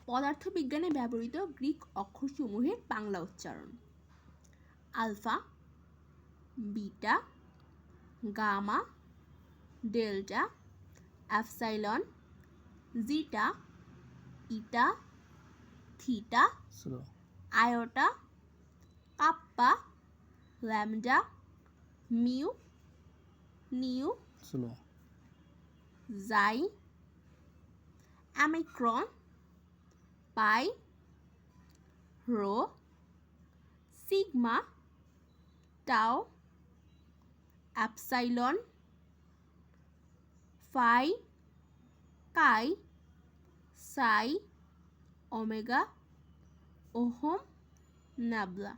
পদার্থবিজ্ঞানে ব্যবহৃত গ্রিক অক্ষরসমূহের বাংলা উচ্চারণ: alpha, beta, gamma, delta, epsilon, zeta, eta, theta, iota, kappa, lambda, mu, nu, xi, omicron, pi, rho, sigma, tau, epsilon, phi, chi, psi, omega, ohm, nabla.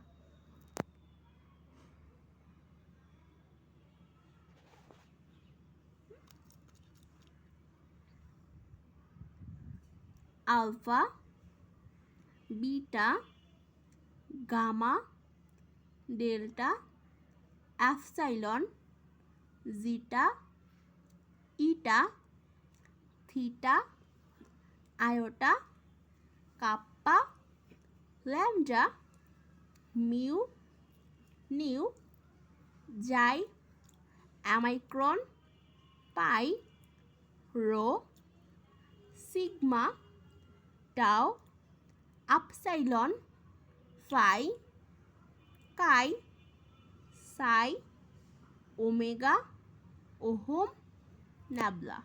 Alpha, beta, gamma, delta, epsilon, zeta, eta, theta, iota, kappa, lambda, mu, nu, xi, omicron, pi, rho, sigma, টাও, আপসাইলন, phi, chi, psi, omega, ohm, নাবলা।